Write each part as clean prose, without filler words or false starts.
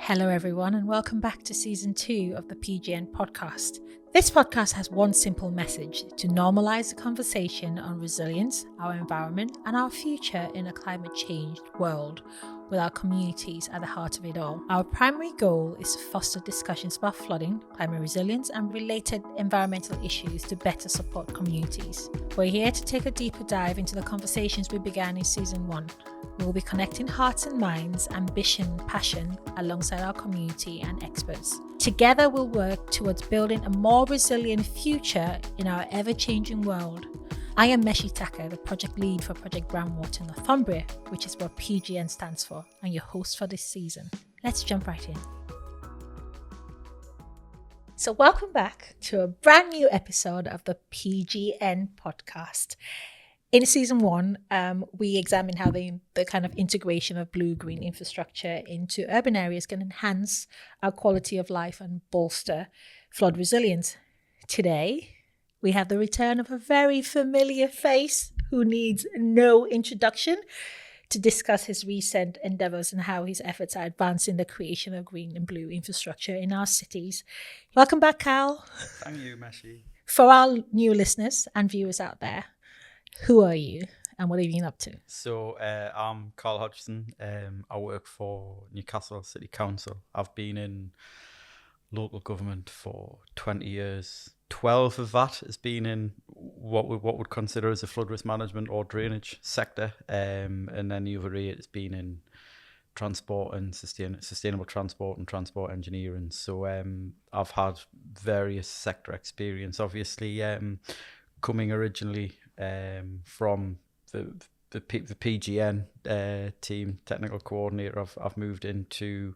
Hello everyone and welcome back to season 2 of the PGN Podcast. This podcast has one simple message: to normalise the conversation on resilience, our environment and our future in a climate changed world, with our communities at the heart of it all. Our primary goal is to foster discussions about flooding, climate resilience and related environmental issues to better support communities. We're here to take a deeper dive into the conversations we began in season 1. We will be connecting hearts and minds, ambition, passion alongside our community and experts. Together we'll work towards building a more resilient future in our ever-changing world. I am Meshi Taka, the project lead for Project Groundwater Northumbria, which is what PGN stands for, and your host for this season. Let's jump right in. So welcome back to a brand new episode of the PGN Podcast. In season 1, we examined how the kind of integration of blue-green infrastructure into urban areas can enhance our quality of life and bolster flood resilience. Today, we have the return of a very familiar face who needs no introduction to discuss his recent endeavours and how his efforts are advancing the creation of green and blue infrastructure in our cities. Welcome back, Carl. Thank you, Meshi. For our new listeners and viewers out there, who are you and what have you been up to? So I'm Carl Hodgson. I work for Newcastle City Council. I've been in local government for 20 years. 12 of that has been in what would consider as a flood risk management or drainage sector. And then the other 8 has been in transport and sustainable transport and transport engineering. So I've had various sector experience, obviously coming originally from the PGN team technical coordinator. I've moved into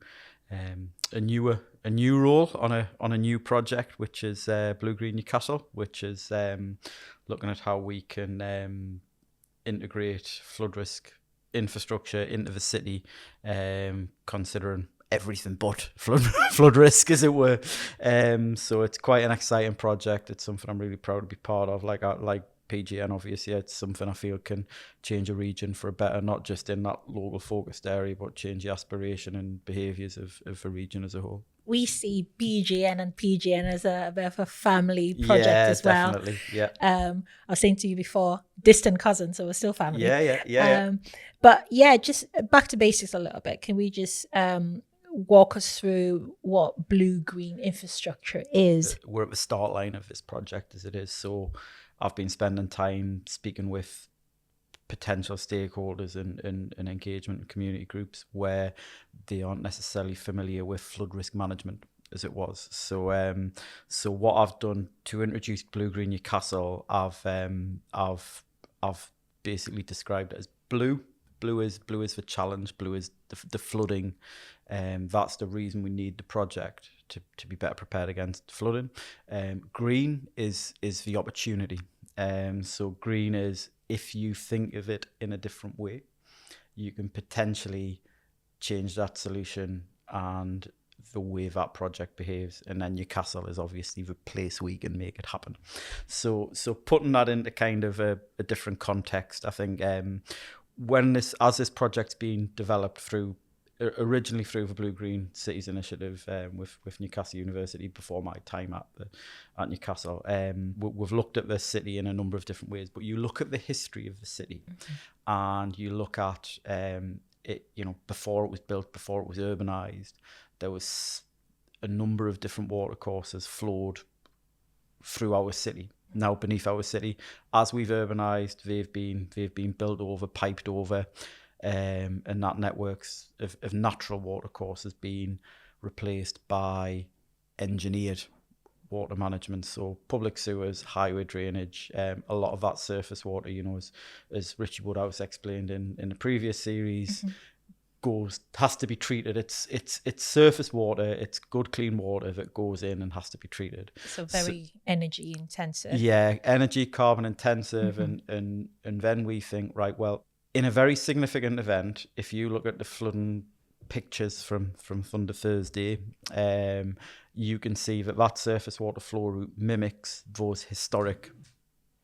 a new role on a new project, which is Blue Green Newcastle, which is looking at how we can integrate flood risk infrastructure into the city, considering everything but flood risk, as it were. So it's quite an exciting project. It's something I'm really proud to be part of. Like PGN, obviously, it's something I feel can change a region for a better, not just in that local focused area, but change the aspiration and behaviours of the region as a whole. We see BGN and PGN as a bit of a family project as well. Definitely, yeah. I was saying to you before, distant cousins, so we're still family. Yeah. But yeah, just back to basics a little bit. Can we just walk us through what blue-green infrastructure is? We're at the start line of this project as it is. So I've been spending time speaking with potential stakeholders and engagement and community groups where they aren't necessarily familiar with flood risk management as it was. So what I've done to introduce Blue Green Newcastle, I've basically described it as blue. Blue is the challenge. Blue is the flooding. That's the reason we need the project to be better prepared against flooding. Green is the opportunity. So green is, if you think of it in a different way, you can potentially change that solution and the way that project behaves. And then Newcastle is obviously the place we can make it happen. So putting that into kind of a different context, I think as this project's been developed originally through the Blue Green Cities Initiative with Newcastle University before my time at Newcastle, we've looked at the city in a number of different ways. But you look at the history of the city, and you look at it. Before it was built, before it was urbanised, there was a number of different watercourses flowed through our city. Now beneath our city, as we've urbanised, they've been built over, piped over. And that networks of natural watercourses being replaced by engineered water management, so public sewers, highway drainage, a lot of that surface water, as Richie Woodhouse explained in the previous series, has to be treated. It's surface water, it's good clean water that goes in and has to be treated. So very energy intensive. Yeah, energy, carbon intensive, and then we think, right, well, in a very significant event, if you look at the flooding pictures from Thunder Thursday, you can see that surface water flow route mimics those historic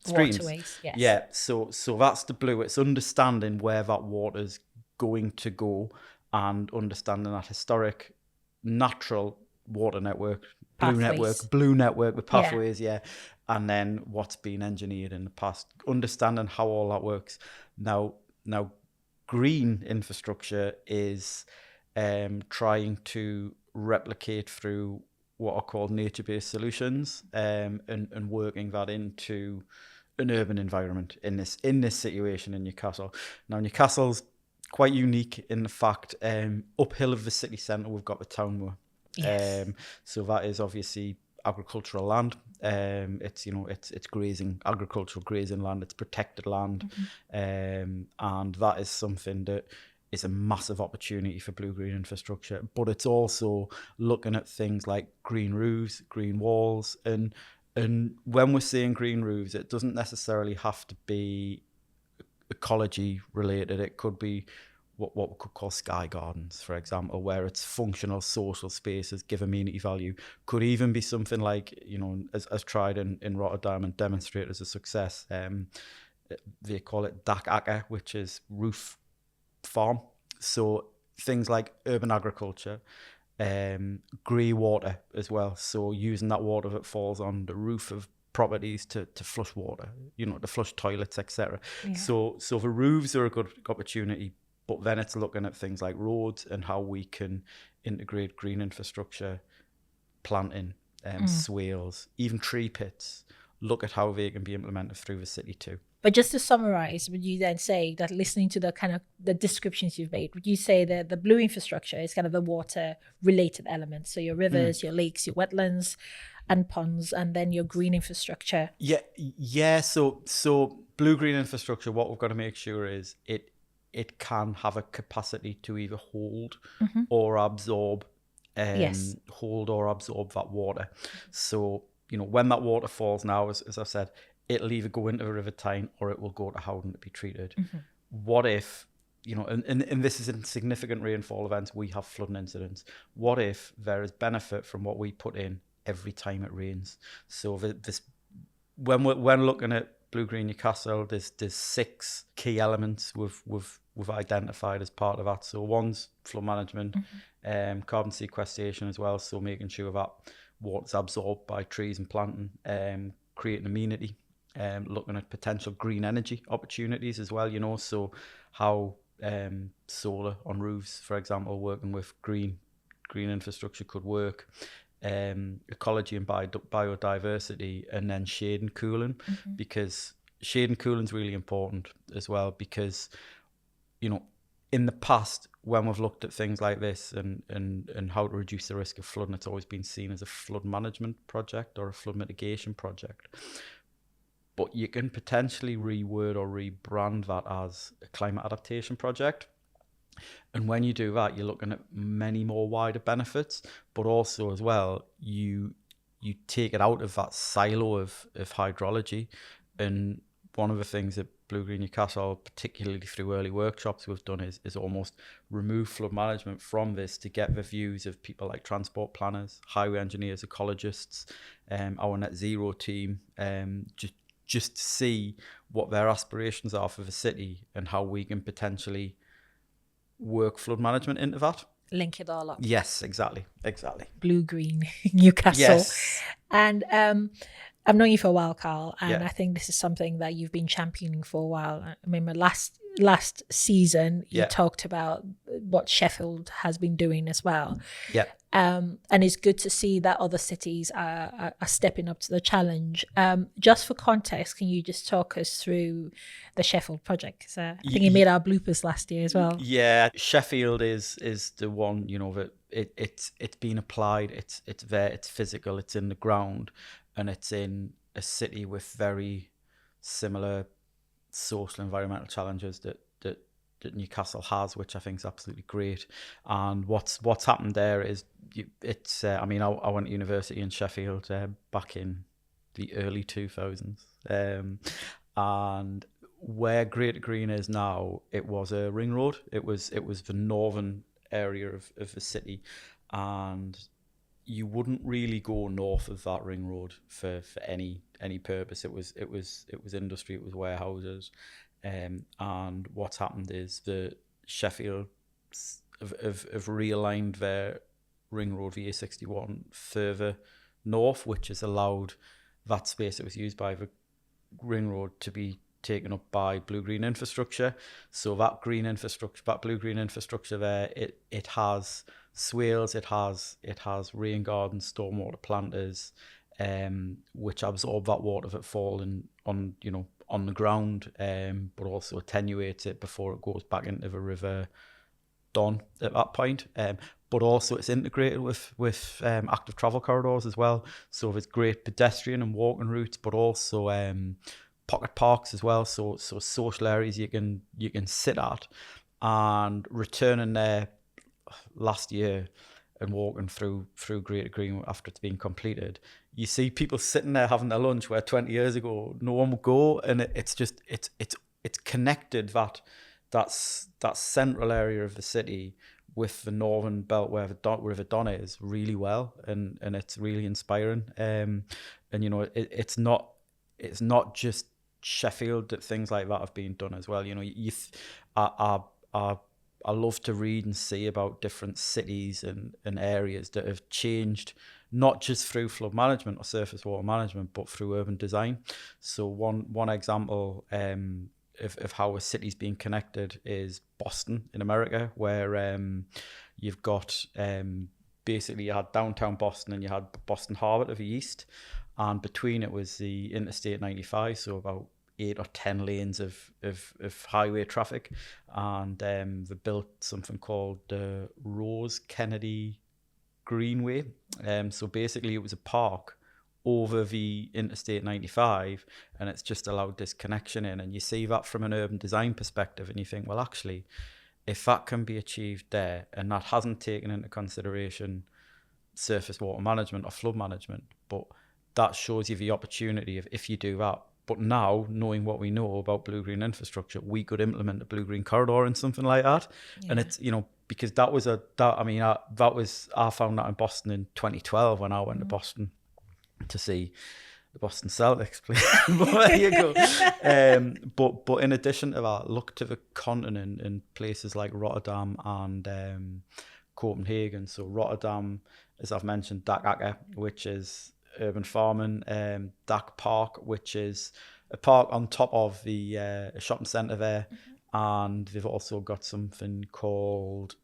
streams. Waterways, yes. Yeah, so that's the blue. It's understanding where that water's going to go and understanding that historic natural water network, Pathways. blue network with pathways, and then what's been engineered in the past, understanding how all that works. Now green infrastructure is trying to replicate through what are called nature-based solutions, and working that into an urban environment in this situation in Newcastle. Now Newcastle's quite unique in the fact, uphill of the city centre we've got the town moor. Yes. So that is obviously agricultural land. It's grazing, agricultural grazing land. It's protected land, and that is something that is a massive opportunity for blue-green infrastructure. But it's also looking at things like green roofs, green walls, and when we're saying green roofs, it doesn't necessarily have to be ecology related. It could be what we could call sky gardens, for example, where it's functional social spaces, give amenity value. Could even be something like, as tried in Rotterdam and demonstrated as a success. They call it dak akker, which is roof farm. So things like urban agriculture, grey water as well. So using that water that falls on the roof of properties to flush water, to flush toilets, etc. Yeah. So the roofs are a good opportunity, but then it's looking at things like roads and how we can integrate green infrastructure, planting, swales, even tree pits. Look at how they can be implemented through the city too. But just to summarize, would you then say that, listening to the kind of the descriptions you've made, would you say that the blue infrastructure is kind of the water related element? So your rivers, your lakes, your wetlands and ponds, and then your green infrastructure. Yeah. So blue-green infrastructure, what we've got to make sure is it can have a capacity to either hold or absorb, hold or absorb that water. So, when that water falls now, as I said, it'll either go into the River Tyne or it will go to Howden to be treated. What if, and this is in significant rainfall events, we have flooding incidents. What if there is benefit from what we put in every time it rains? So when looking at Blue Green Newcastle, there's 6 key elements we've identified as part of that. So one's flood management, carbon sequestration as well. So making sure that water's absorbed by trees and planting, creating amenity, looking at potential green energy opportunities as well. So how solar on roofs, for example, working with green infrastructure could work. Ecology and biodiversity, and then shade and cooling, because shade and cooling is really important as well, because in the past, when we've looked at things like this and how to reduce the risk of flooding, it's always been seen as a flood management project or a flood mitigation project. But you can potentially reword or rebrand that as a climate adaptation project. And when you do that, you're looking at many more wider benefits, but also as well, you take it out of that silo of hydrology. And one of the things that Blue Green Newcastle, particularly through early workshops we've done, is almost remove flood management from this to get the views of people like transport planners, highway engineers, ecologists, our net zero team, just to see what their aspirations are for the city and how we can potentially work flood management into that. Link it all up. Yes, exactly. Blue Green Newcastle. Yes. And I've known you for a while, Carl, and Yeah. I think this is something that you've been championing for a while. I remember last season you talked about what Sheffield has been doing as well. Yeah. And it's good to see that other cities are stepping up to the challenge. Just for context, can you just talk us through the Sheffield project? 'Cause, I think you made our bloopers last year as well. Yeah, Sheffield is the one, that it's been applied. It's there. It's physical. It's in the ground, and it's in a city with very similar social environmental challenges that Newcastle has, which I think is absolutely great. And what's happened there is I went to university in Sheffield back in the early 2000s, and where Greater Green is now, it was a ring road. It was the northern area of the city, and you wouldn't really go north of that ring road for any purpose. It was industry, it was warehouses. And what's happened is the Sheffield have realigned their Ring Road VA61 further north, which has allowed that space that was used by the Ring Road to be taken up by Blue Green infrastructure. So that green infrastructure, that Blue Green infrastructure there, it has swales, it has rain gardens, stormwater planters, which absorb that water that falling on the ground, but also attenuates it before it goes back into the River Don at that point. But also it's integrated with active travel corridors as well. So there's great pedestrian and walking routes, but also pocket parks as well. So social areas you can sit at. And returning there last year and walking through Greater Green after it's been completed, you see people sitting there having their lunch where 20 years ago no one would go, and it's connected that central area of the city with the northern belt where the River Don is really well, and it's really inspiring. And it's not just Sheffield that things like that have been done as well. I love to read and see about different cities and areas that have changed, not just through flood management or surface water management, but through urban design. So one example of how a city's being connected is Boston in America, where you've got basically you had downtown Boston and you had Boston Harbor to the east, and between it was the Interstate 95, so about 8 or 10 lanes of highway traffic, and they built something called the Rose Kennedy Greenway. So basically it was a park over the Interstate 95, and it's just allowed this connection in. And you see that from an urban design perspective, and you think, well, actually, if that can be achieved there, and that hasn't taken into consideration surface water management or flood management, but that shows you the opportunity of if you do that. But now, knowing what we know about Blue Green infrastructure, we could implement a Blue Green corridor and something like that. Yeah. And it's, because I found that in Boston in 2012 when I went to Boston to see the Boston Celtics play. But there you go. But in addition to that, look to the continent in places like Rotterdam and Copenhagen. So Rotterdam, as I've mentioned, Taka, which is urban farming, Dak Park, which is a park on top of the shopping centre there, and they've also got something called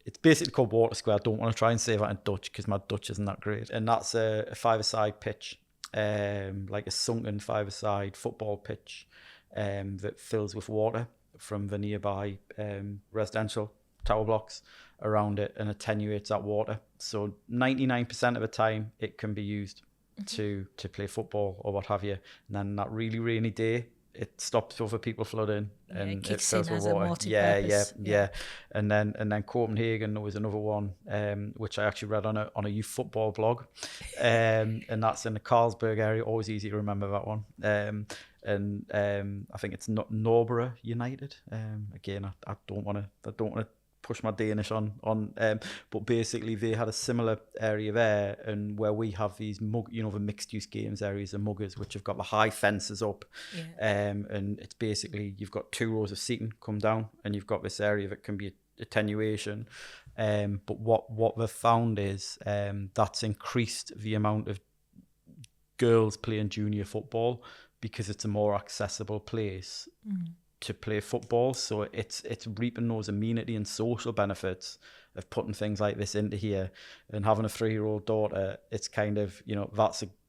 it's basically called Water Square. I don't want to try and say that in Dutch because my Dutch isn't that great, and that's a five-a-side pitch, like a sunken five-a-side football pitch, that fills with water from the nearby residential tower blocks around it and attenuates that water. So 99% of the time it can be used to play football or what have you. And then that really rainy day, it stops other people flooding and it fills with water. Yeah. And then Copenhagen, there was another one which I actually read on a youth football blog, and that's in the Carlsberg area. Always easy to remember that one. And I think it's not Norborough United. Again, I don't want to push my Danish on, but basically they had a similar area there, and where we have these the mixed use games areas, the muggers, which have got the high fences up, and it's basically you've got 2 rows of seating come down, and you've got this area that can be attenuation, but what they've found is that's increased the amount of girls playing junior football because it's a more accessible place to play football. So it's reaping those amenity and social benefits of putting things like this into here. And having a 3-year-old daughter, it's kind of,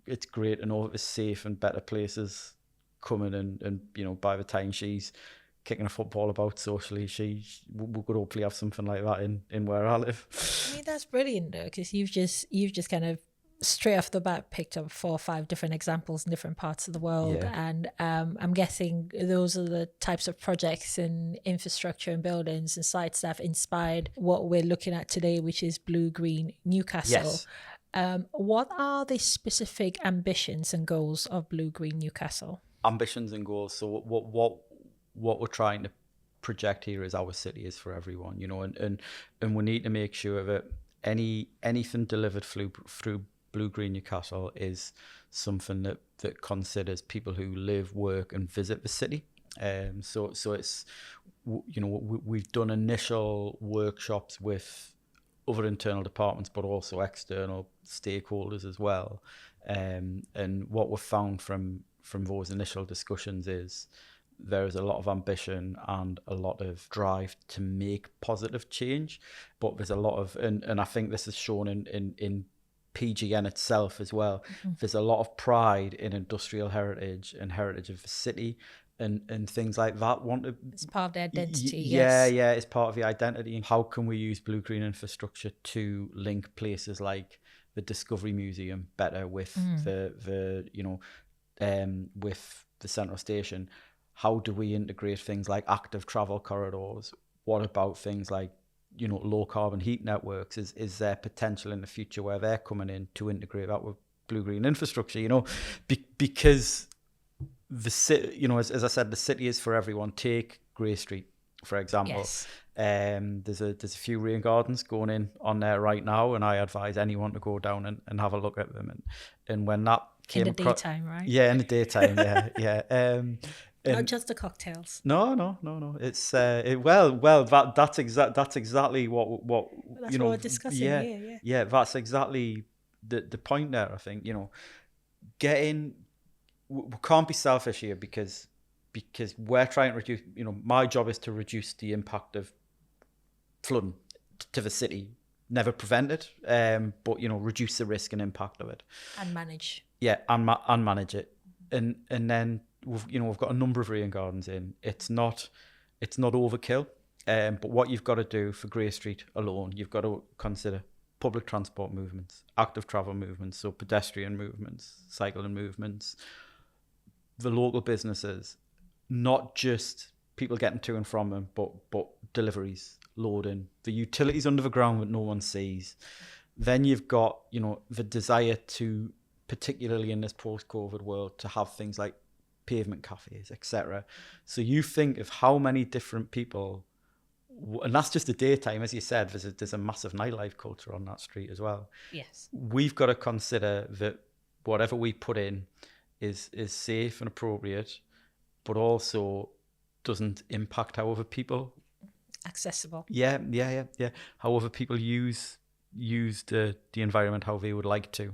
it's great to know that there's safe and better places coming, and by the time she's kicking a football about socially, we could hopefully have something like that in where I live. I mean, that's brilliant though, because you've just kind of straight off the bat picked up 4 or 5 different examples in different parts of the world, and I'm guessing those are the types of projects and infrastructure and buildings and sites that have inspired what we're looking at today, which is Blue Green Newcastle. Yes. What are the specific ambitions and goals of Blue Green Newcastle? Ambitions and goals. So what we're trying to project here is our city is for everyone, and we need to make sure that anything delivered through Blue Green Newcastle is something that considers people who live, work and visit the city. So it's, we've done initial workshops with other internal departments, but also external stakeholders as well. And what we've found from those initial discussions is there is a lot of ambition and a lot of drive to make positive change, but there's a lot of, and I think this is shown in PGN itself as well. There's a lot of pride in industrial heritage and heritage of the city and things like that. It's part of the identity. Yeah, yes. yeah, it's part of the identity. And how can we use blue green infrastructure to link places like the Discovery Museum better with the with the Central Station? How do we integrate things like active travel corridors? What about things like, low carbon heat networks? Is there potential in the future where they're coming in to integrate that with blue green infrastructure? Because the city, as I said, the city is for everyone. Take Grey Street, for example. Yes. There's a few rain gardens going in on there right now, and I advise anyone to go down and have a look at them. And when that came in the daytime, right? Yeah, in the daytime, yeah. Not just the cocktails. No. It's that's exactly what that's what we're discussing here. Yeah, that's exactly the point there. I think we can't be selfish here because we're trying to reduce. My job is to reduce the impact of flooding to the city, never prevent it, but reduce the risk and impact of it and manage. Yeah, and manage it, and then. We've got a number of rain gardens in. It's not overkill, but what you've got to do for Grey Street alone, you've got to consider public transport movements, active travel movements, so pedestrian movements, cycling movements, the local businesses, not just people getting to and from them, but deliveries, loading, the utilities under the ground that no one sees. Then you've got the desire to, particularly in this post-COVID world, to have things like pavement cafes, etc. So you think of how many different people, and that's just the daytime, as you said. There's a massive nightlife culture on that street as well. Yes, we've got to consider that whatever we put in is safe and appropriate, but also doesn't impact how other people accessible. Yeah. How other people use the environment how they would like to.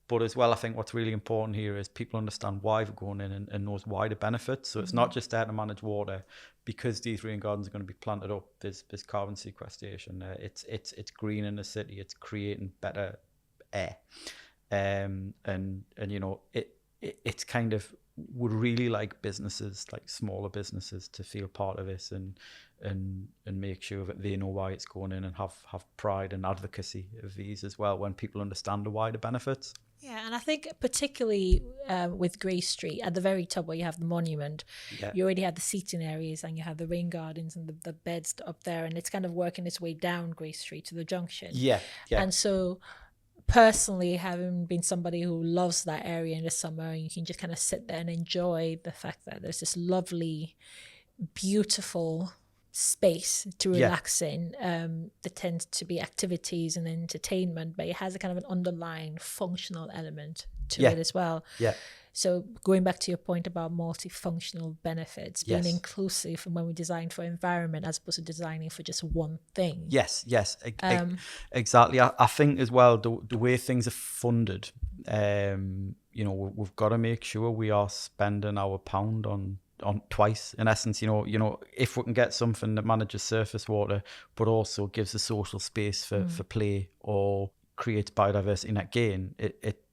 But as well, I think what's really important here is people understand why they're going in and those wider benefits. So it's not just there to manage water, because these rain gardens are going to be planted up. There's carbon sequestration. It's green in the city. It's creating better air. It's kind of, would really like businesses, like smaller businesses, to feel part of this and make sure that they know why it's going in and have pride and advocacy of these as well when people understand the wider benefits. Yeah, and I think particularly with Grey Street, at the very top where you have the monument, you already have the seating areas and you have the rain gardens and the beds up there, and it's kind of working its way down Grey Street to the junction. Yeah. And so personally, having been somebody who loves that area in the summer, and you can just kind of sit there and enjoy the fact that there's this lovely, beautiful space to relax in. There tends to be activities and entertainment, but it has a kind of an underlying functional element to it as well. Yeah. So going back to your point about multifunctional benefits, being inclusive when we design for environment as opposed to designing for just one thing. Yes, exactly. I think as well, the way things are funded, we've got to make sure we are spending our pound on twice, in essence. If we can get something that manages surface water but also gives a social space for play or creates biodiversity, and again,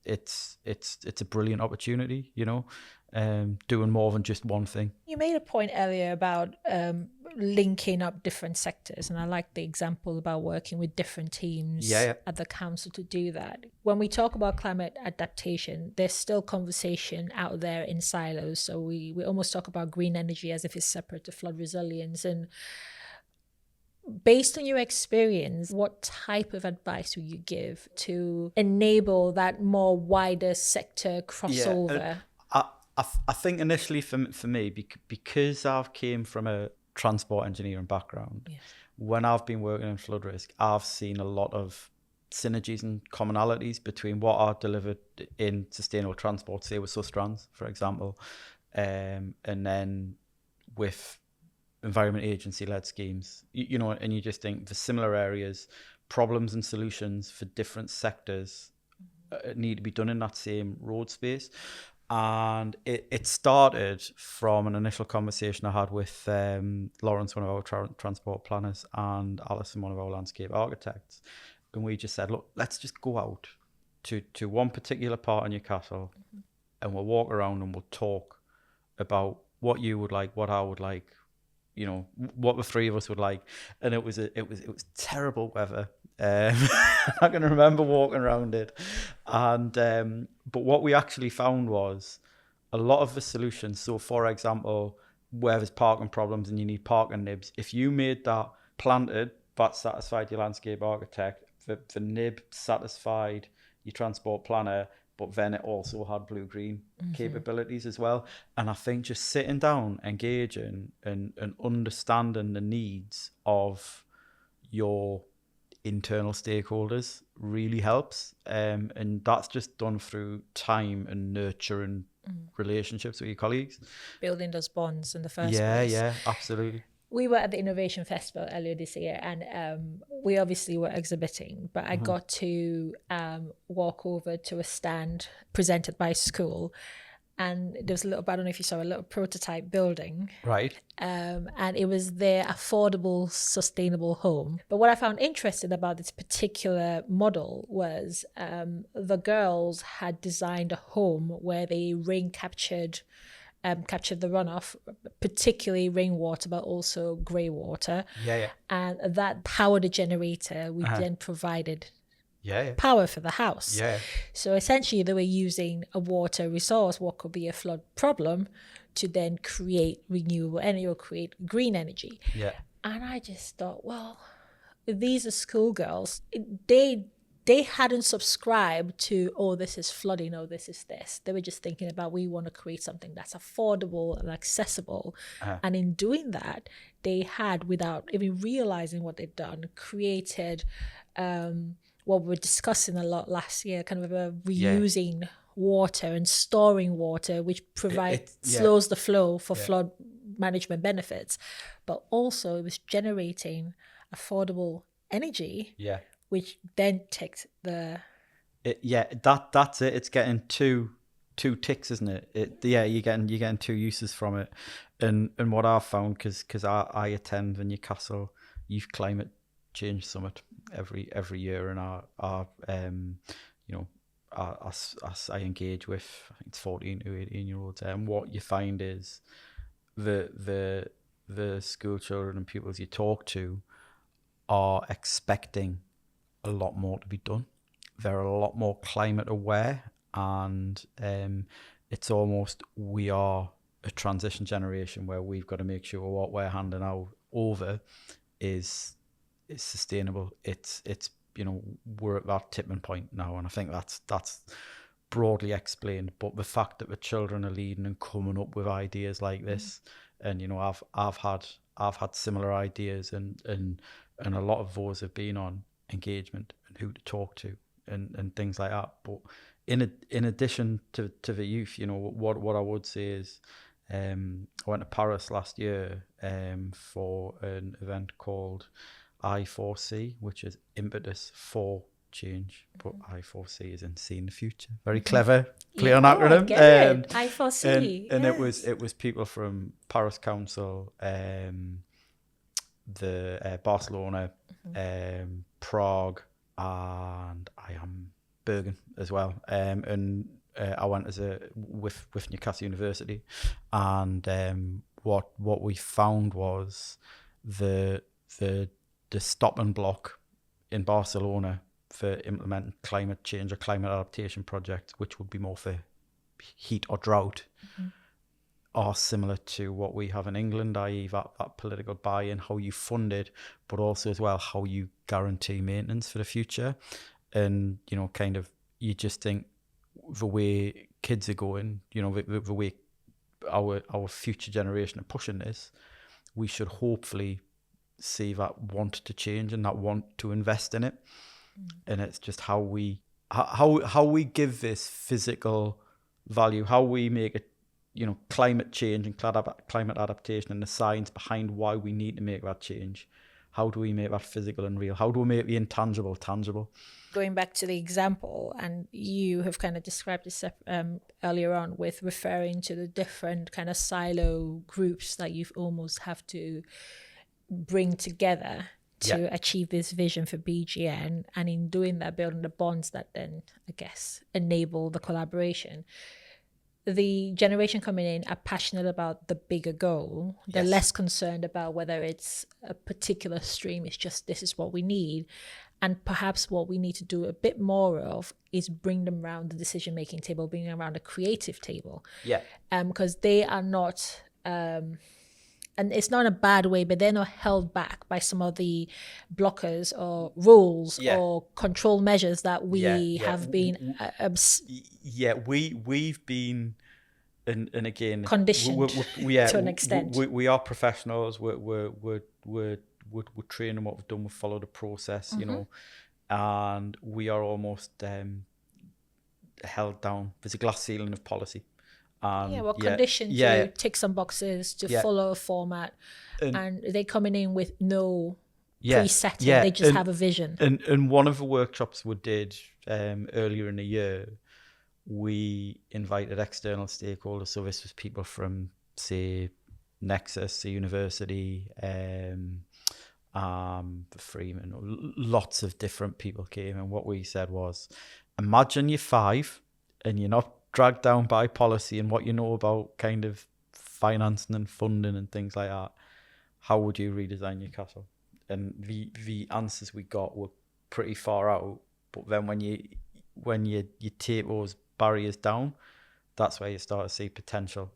it's a brilliant opportunity, doing more than just one thing. You made a point earlier about linking up different sectors, and I like the example about working with different teams at the council to do that. When we talk about climate adaptation, there's still conversation out there in silos. So we almost talk about green energy as if it's separate to flood resilience. And based on your experience, what type of advice would you give to enable that more wider sector crossover? I think initially for me, because I've came from a transport engineering background, when I've been working in flood risk, I've seen a lot of synergies and commonalities between what are delivered in sustainable transport, say with Sustrans, for example, and then with Environment Agency-led schemes, and you just think the similar areas, problems and solutions for different sectors need to be done in that same road space. And it started from an initial conversation I had with Lawrence, one of our transport planners, and Alison, one of our landscape architects. And we just said, look, let's just go out to one particular part of Newcastle, and we'll walk around and we'll talk about what you would like, what I would like, you know, what the three of us would like. And it was terrible weather. I can remember walking around it, and but what we actually found was a lot of the solutions. So, for example, where there's parking problems and you need parking nibs, if you made that planted, that satisfied your landscape architect. The nib satisfied your transport planner, but then it also had blue green capabilities as well. And I think just sitting down, engaging, and understanding the needs of your internal stakeholders really helps, and that's just done through time and nurturing relationships with your colleagues, building those bonds in the first place. Yeah, absolutely. We were at the Innovation Festival earlier this year, and we obviously were exhibiting, but I got to walk over to a stand presented by a school, and there was I don't know if you saw, a little prototype building. Right. And it was their affordable, sustainable home. But what I found interesting about this particular model was the girls had designed a home where they captured the runoff, particularly rainwater, but also grey water. Yeah. And that powered a generator, which then provided Yeah. power for the house. Yeah. So essentially they were using a water resource, what could be a flood problem, to then create renewable energy or create green energy. Yeah. And I just thought, well, these are schoolgirls. They hadn't subscribed to, oh, this is flooding, oh, this is this. They were just thinking about, we want to create something that's affordable and accessible. And in doing that, they had, without even realizing what they'd done, created what we were discussing a lot last year, kind of a reusing water and storing water, which slows the flow for flood management benefits. But also it was generating affordable energy. Yeah. Which then ticked the... that's it. It's getting two ticks, isn't it? You're getting two uses from it. And what I've found, because I attend the Newcastle Youth Climate Change Summit every year, and I engage with, I think it's 14 to 18-year-olds, and what you find is the school children and pupils you talk to are expecting a lot more to be done. They're a lot more climate aware, and it's almost, we are a transition generation where we've got to make sure what we're handing out over is sustainable. It's we're at that tipping point now, and I think that's broadly explained. But the fact that the children are leading and coming up with ideas like this, and I've had similar ideas, and a lot of those have been on engagement and who to talk to and things like that. But in addition to the youth, what I would say is, I went to Paris last year for an event called I4C, which is Impetus for Change, but I4C is in seeing the future. Very clever, play on acronym. I4C, and it was people from Paris Council, the Barcelona, Prague, and Bergen as well. And I went with Newcastle University, and what we found was the stopping block in Barcelona for implementing climate change or climate adaptation projects, which would be more for heat or drought, are similar to what we have in England, i.e. that political buy-in, how you fund it, but also as well how you guarantee maintenance for the future. And you just think the way kids are going, the way our future generation are pushing this, we should hopefully see that want to change and that want to invest in it. And it's just how we give this physical value, how we make it, climate change and climate adaptation and the science behind why we need to make that change, How do we make that physical and real? How do we make the intangible tangible? Going back to the example, and you have kind of described this earlier on with referring to the different kind of silo groups that you almost have to bring together to achieve this vision for BGN, and in doing that, building the bonds that then, I guess, enable the collaboration. The generation coming in are passionate about the bigger goal. They're less concerned about whether it's a particular stream. It's just, this is what we need. And perhaps what we need to do a bit more of is bring them around the decision-making table, bring them around a creative table. Yeah. Because they are not, and it's not in a bad way, but they're not held back by some of the blockers or rules or control measures that we have been. We've been, and again, conditioned to an extent. We are professionals. We're training what we've done. We follow the process, you know, and we are almost held down. There's a glass ceiling of policy. We're conditioned to tick some boxes, to follow a format, and they're coming in with no presetting. They just have a vision. And one of the workshops we did earlier in the year, we invited external stakeholders. So this was people from, say, Nexus, the university, Freeman, lots of different people came. And what we said was, imagine you're 5 and you're not dragged down by policy and what you know about kind of financing and funding and things like that. How would you redesign Newcastle? And the answers we got were pretty far out. But then when you take those barriers down, that's where you start to see potential.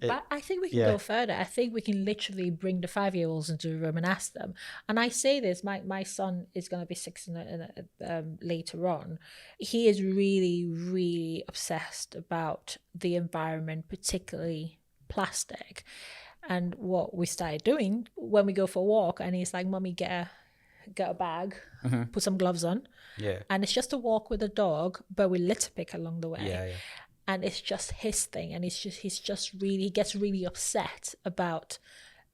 But I think we can go further. I think we can literally bring the 5-year-olds into the room and ask them. And I say this, my son is going to be 6 later on. He is really, really obsessed about the environment, particularly plastic. And what we started doing when we go for a walk, and he's like, "Mommy, get a bag, put some gloves on." Yeah. And it's just a walk with a dog, but we litter pick along the way. Yeah. And it's just his thing, and he gets really upset about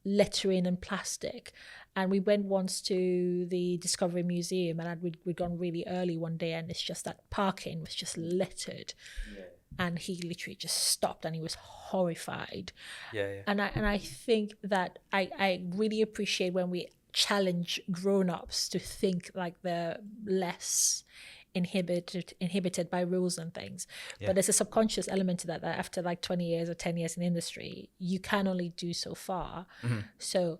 littering and plastic. And we went once to the Discovery Museum, and we'd gone really early one day, and it's just that parking was just littered. Yeah. And he literally just stopped, and he was horrified. Yeah. And I think that I really appreciate when we challenge grown-ups to think like they're less inhibited by rules and things. But there's a subconscious element to that after like 20 years or 10 years in industry, you can only do so far. So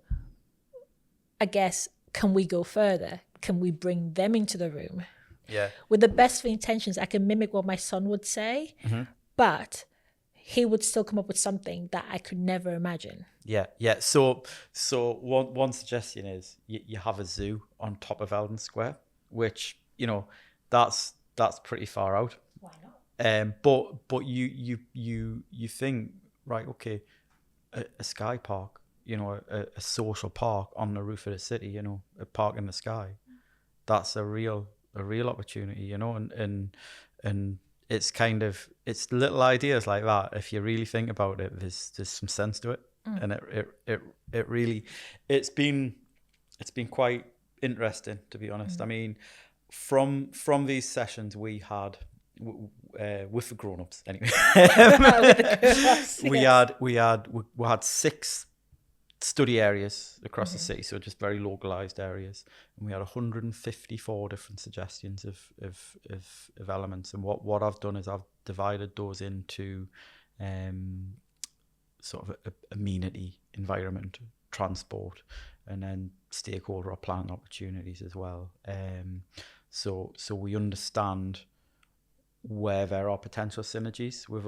I guess, can we go further? Can we bring them into the room? With the best of intentions, I can mimic what my son would say, but he would still come up with something that I could never imagine. So one suggestion is you have a zoo on top of Eldon Square, which, you know, that's pretty far out. Why not? But you think, right, okay, a sky park, you know, a social park on the roof of the city, you know, a park in the sky, that's a real opportunity, you know, and it's kind of, it's little ideas like that. If you really think about it, there's some sense to it, and it really, it's been quite interesting, to be honest. I mean, from these sessions we had with the grown-ups anyway, we had 6 study areas across the city, so just very localized areas, and we had 154 different suggestions of elements. And what I've done is I've divided those into sort of amenity, environment, transport, and then stakeholder or planning opportunities as well. So we understand where there are potential synergies with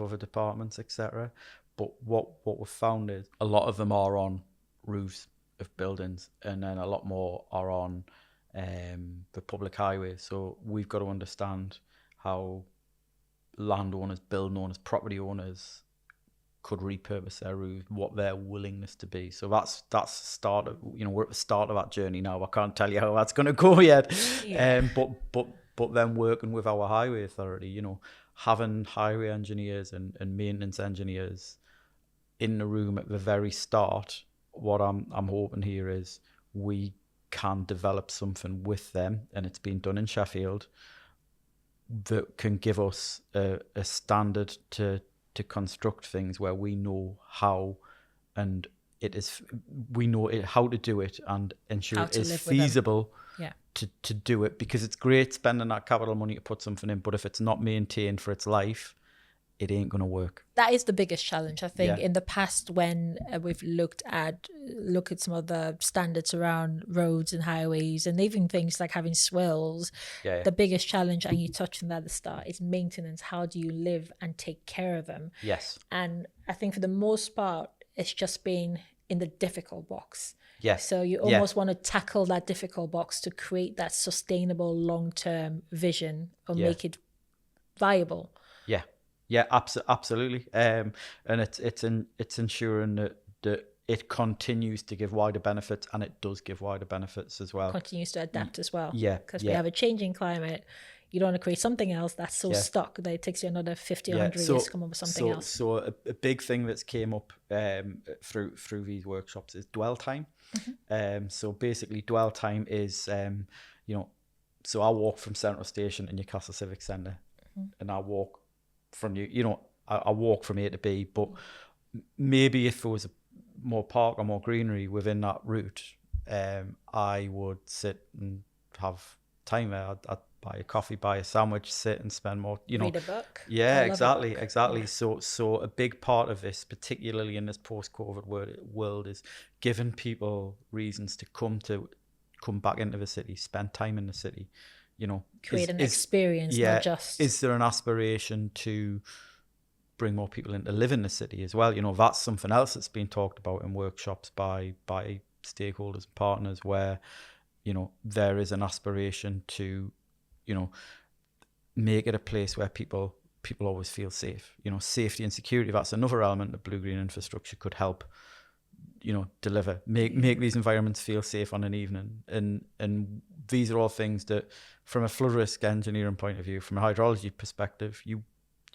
other departments, etc. But what we've found is a lot of them are on roofs of buildings, and then a lot more are on the public highways. So we've got to understand how landowners, building owners, property owners could repurpose their roofs, what their willingness to be. So that's the start of, you know, we're at the start of that journey now. I can't tell you how that's going to go yet. But then working with our highway authority, you know, having highway engineers and maintenance engineers in the room at the very start what I'm hoping here is we can develop something with them, and it's been done in Sheffield, that can give us a standard to construct things where we know how, and we know how to do it and ensure it is feasible to do it, because it's great spending that capital money to put something in, but if it's not maintained for its life, it ain't going to work. That is the biggest challenge, I think. In the past, when we've looked at some of the standards around roads and highways, and even things like having swells, the biggest challenge, and you touched on that at the start, is maintenance. How do you live and take care of them? Yes. And I think for the most part, it's just been in the difficult box. Yes. So you almost want to tackle that difficult box to create that sustainable long-term vision or make it viable. Yeah. Yeah, absolutely. And it's ensuring that it continues to give wider benefits, and it does give wider benefits as well. Continues to adapt as well. Yeah. Because we have a changing climate. You don't want to create something else that's so stuck that it takes you another 50 or 100 years to come up with something else. So a big thing that's came up through these workshops is dwell time. So basically dwell time is, so I walk from Central Station in Newcastle Civic Centre, and I walk from I walk from A to B, but maybe if there was more park or more greenery within that route, I would sit and have time there. I'd buy a coffee, buy a sandwich, sit and spend more, read a book. Yeah, exactly. So a big part of this, particularly in this post-COVID world, is giving people reasons to come back into the city, spend time in the city. Create an experience, not just... Is there an aspiration to bring more people in to live in the city as well? That's something else that's been talked about in workshops by stakeholders and partners, where, there is an aspiration to, make it a place where people always feel safe. Safety and security, that's another element that Blue Green infrastructure could help, deliver, make these environments feel safe on an evening. And these are all things that, from a flood risk engineering point of view, from a hydrology perspective, you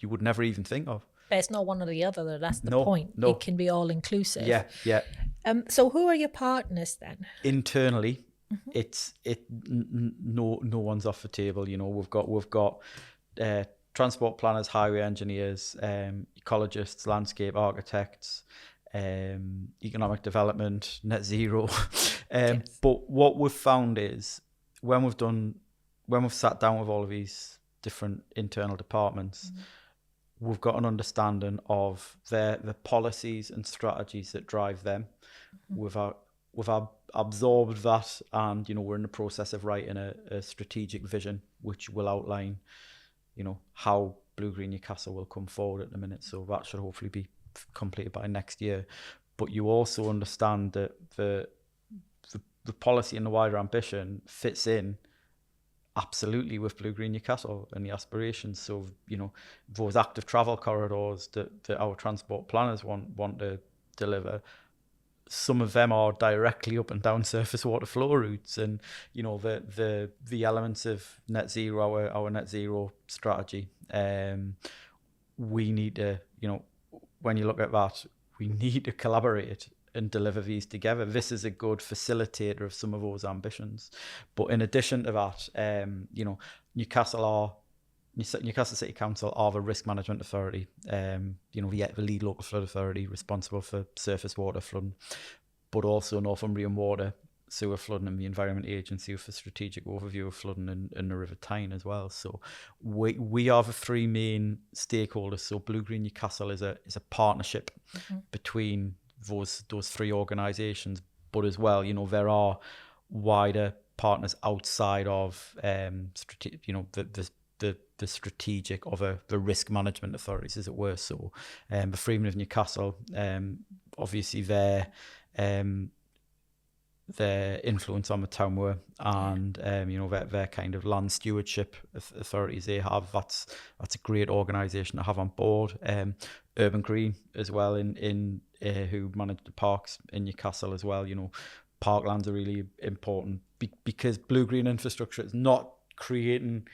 would never even think of. But it's not one or the other, though. That's the point. No. It can be all inclusive. Yeah. So who are your partners then? Internally, no one's off the table. We've got transport planners, highway engineers, ecologists, landscape architects, economic development, net zero. But what we've found is when we've sat down with all of these different internal departments, we've got an understanding of the policies and strategies that drive them. We've absorbed that, and we're in the process of writing a strategic vision which will outline how Blue Green Newcastle will come forward at the minute. So that should hopefully be completed by next year. But you also understand that the policy and the wider ambition fits in absolutely with Blue Green Newcastle and the aspirations. So those active travel corridors that our transport planners want to deliver, some of them are directly up and down surface water flow routes, and the elements of net zero, our net zero strategy. We need to, when you look at that, we need to collaborate and deliver these together. This is a good facilitator of some of those ambitions. But in addition to that, Newcastle City Council are the risk management authority, the lead local flood authority responsible for surface water flooding, but also Northumbrian Water, sewer flooding, and the Environment Agency with a strategic overview of flooding in the River Tyne as well. So we are the three main stakeholders. So Blue Green Newcastle is a partnership between those three organisations, but as well, there are wider partners outside of the strategic or the risk management authorities, as it were. So the Freemen of Newcastle, obviously their influence on the town were, and their kind of land stewardship authorities they have, that's a great organisation to have on board. Urban Green as well, in who manage the parks in Newcastle as well. Parklands are really important because Blue Green infrastructure is not creating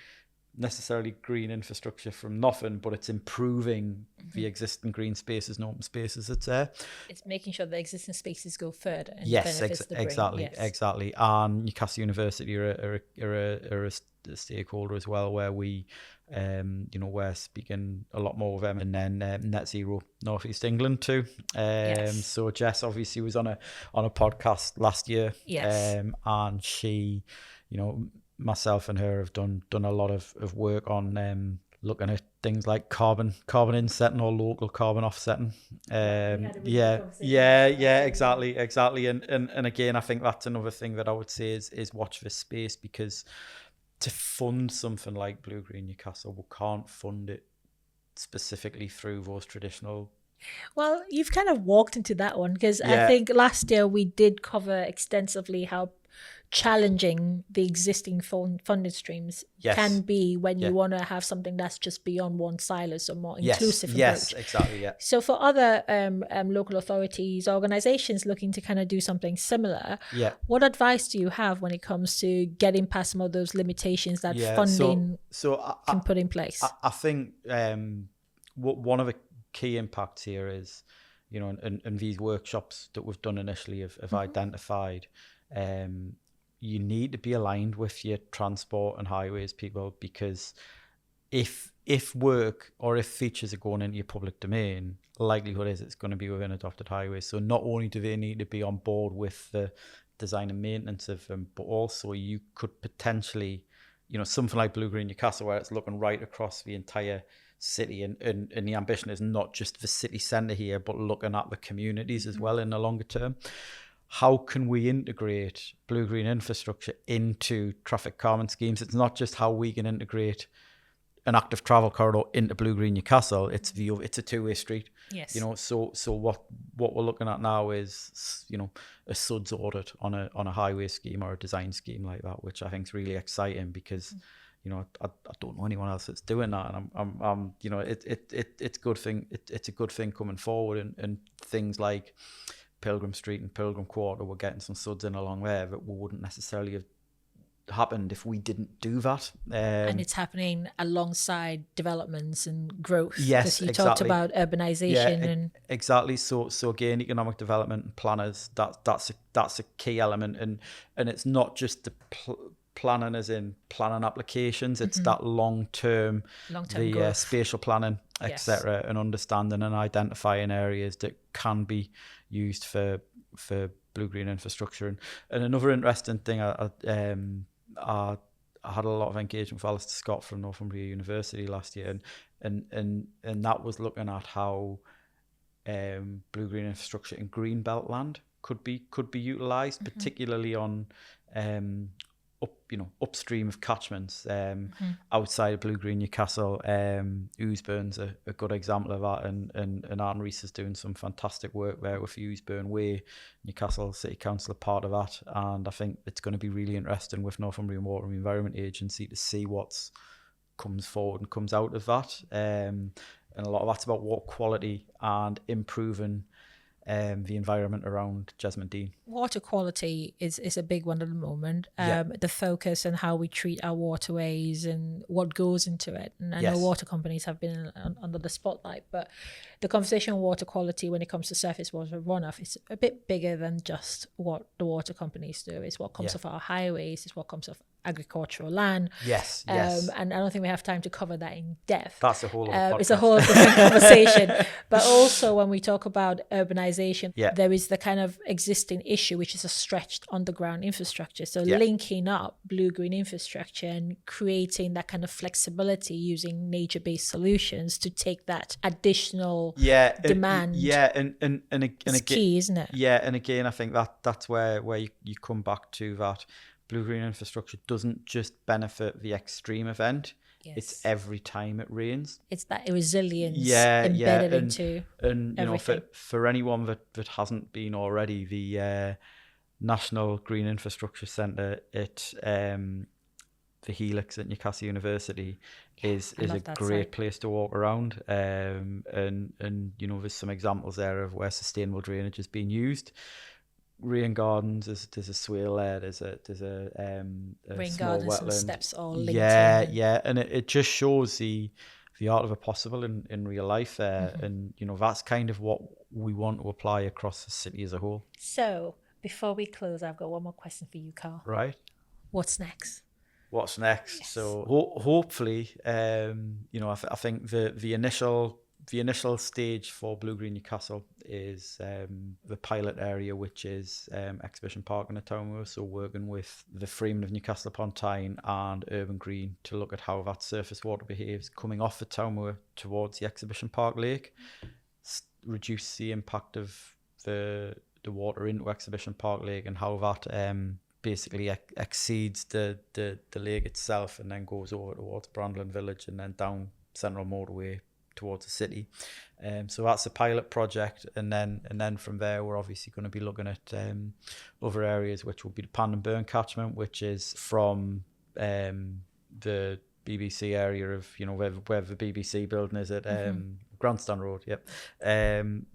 necessarily green infrastructure from nothing, but it's improving the existing green spaces and open spaces that's there. It's making sure the existing spaces go further and Yes, benefits the brain. exactly, Yes. exactly. And Newcastle University are a stakeholder as well, where we, we're speaking a lot more with them, and then Net Zero Northeast England too. Yes. So Jess obviously was on a podcast last year. Yes. And she, myself and her have done a lot of work on looking at things like carbon insetting or local carbon offsetting. Exactly. And again, I think that's another thing that I would say is watch this space, because to fund something like Blue Green Newcastle, we can't fund it specifically through those traditional. Well, you've kind of walked into that one, because Yeah. I think last year we did cover extensively how challenging the existing funded streams can be when you want to have something that's just beyond one silo, so more inclusive approach. Yes, exactly, yeah. So for other local authorities, organizations looking to kind of do something similar, what advice do you have when it comes to getting past some of those limitations that funding can put in place? I think one of the key impacts here is, and these workshops that we've done initially have identified, you need to be aligned with your transport and highways people, because if work or if features are going into your public domain, likelihood is it's going to be within adopted highways. So not only do they need to be on board with the design and maintenance of them, but also you could potentially, something like Blue Green Newcastle, where it's looking right across the entire city, and the ambition is not just the city centre here, but looking at the communities as well in the longer term. How can we integrate blue green infrastructure into traffic calming schemes? It's not just how we can integrate an active travel corridor into Blue Green Newcastle. It's a two-way street. Yes. So what we're looking at now is, a SUDS audit on a highway scheme or a design scheme like that, which I think is really exciting, because I don't know anyone else that's doing that, and I'm it's good thing. It's a good thing coming forward, and things like Pilgrim Street and Pilgrim Quarter, we're getting some SUDS in along there that wouldn't necessarily have happened if we didn't do that. And it's happening alongside developments and growth. Yes, you talked about urbanization and exactly. So again, economic development and planners, that's a key element, and it's not just the planning as in planning applications. It's that long-term the spatial planning, etc., and understanding and identifying areas that can be used for blue green infrastructure. And another interesting thing, I had a lot of engagement with Alistair Scott from Northumbria University last year, and that was looking at how blue green infrastructure in greenbelt land could be utilised, particularly on upstream of catchments, outside of Blue Green Newcastle. Ousburn's a good example of that, and Anne Rees is doing some fantastic work there with the Ousburn Way. Newcastle City Council are part of that, and I think it's going to be really interesting with Northumbrian Water and Environment Agency to see what comes forward and comes out of that. And a lot of that's about water quality and improving the environment around Jesmond Dean. Water quality is a big one at the moment. The focus on how we treat our waterways and what goes into it. And I know water companies have been under the spotlight, but the conversation on water quality when it comes to surface water runoff is a bit bigger than just what the water companies do. It's what comes off our highways, it's what comes off agricultural land. Yes. And I don't think we have time to cover that in depth. That's a whole other podcast. It's a whole different conversation. But also when we talk about urbanization, there is the kind of existing issue, which is a stretched underground infrastructure. So linking up blue-green infrastructure and creating that kind of flexibility using nature-based solutions to take that additional demand. And it's key, isn't it? Yeah, and again, I think that's where you come back to that. Blue-green infrastructure doesn't just benefit the extreme event. Yes. It's every time it rains. It's that resilience embedded into and everything. For anyone that hasn't been already, the National Green Infrastructure Centre at the Helix at Newcastle University is a great place to walk around. And there's some examples there of where sustainable drainage is being used. rain gardens. There's a swale there. There's a rain small gardens wetland. and steps all linked Yeah, and it just shows the art of the possible in real life there, and that's kind of what we want to apply across the city as a whole. So before we close, I've got one more question for you, Carl. Right. What's next? What's next? Yes. So hopefully, I think the initial stage for Blue Green Newcastle is the pilot area, which is Exhibition Park in the town. So working with the Freeman of Newcastle upon Tyne and Urban Green to look at how that surface water behaves coming off the town towards the Exhibition Park lake, reduce the impact of the water into Exhibition Park lake, and how that basically exceeds the lake itself and then goes over towards Brandland Village and then down Central Motorway towards the city. So that's a pilot project, and then from there we're obviously going to be looking at other areas, which will be the Pandon-Burn catchment, which is from the BBC area of where the BBC building is at Grandstand Road,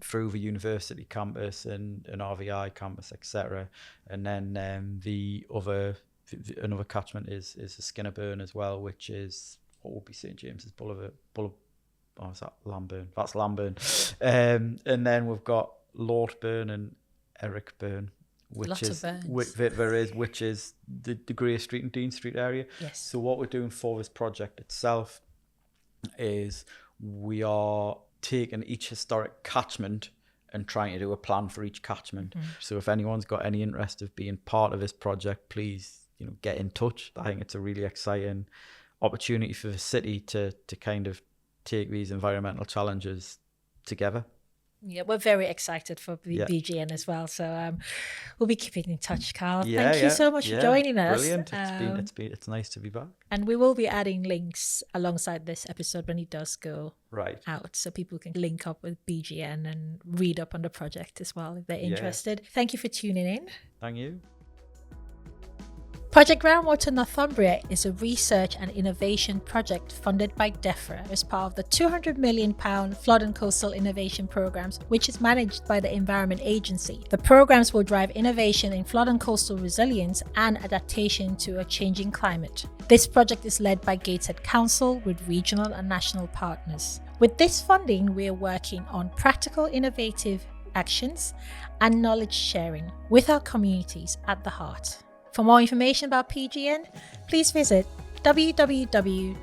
through the university campus and RVI campus, etc. And then another catchment is the Skinnerburn as well, which is what would be St James's Boulevard. Oh, is that Lamburn? That's Lamburn. And then we've got Lortburn and Eric-Burn, which is the Grey Street and Dean Street area. Yes. So what we're doing for this project itself is we are taking each historic catchment and trying to do a plan for each catchment. So if anyone's got any interest of being part of this project, please get in touch. I think it's a really exciting opportunity for the city to kind of take these environmental challenges together. Yeah, we're very excited for BGN as well. So we'll be keeping in touch, Carl. Thank you so much for joining us. Brilliant. It's nice to be back. And we will be adding links alongside this episode when it does go out, so people can link up with BGN and read up on the project as well if they're interested. Thank you for tuning in. Thank you. Project Groundwater Northumbria is a research and innovation project funded by DEFRA as part of the £200 million Flood and Coastal Innovation Programmes, which is managed by the Environment Agency. The programmes will drive innovation in flood and coastal resilience and adaptation to a changing climate. This project is led by Gateshead Council with regional and national partners. With this funding, we are working on practical, innovative actions and knowledge sharing with our communities at the heart. For more information about PGN, please visit www.pgn.org.uk.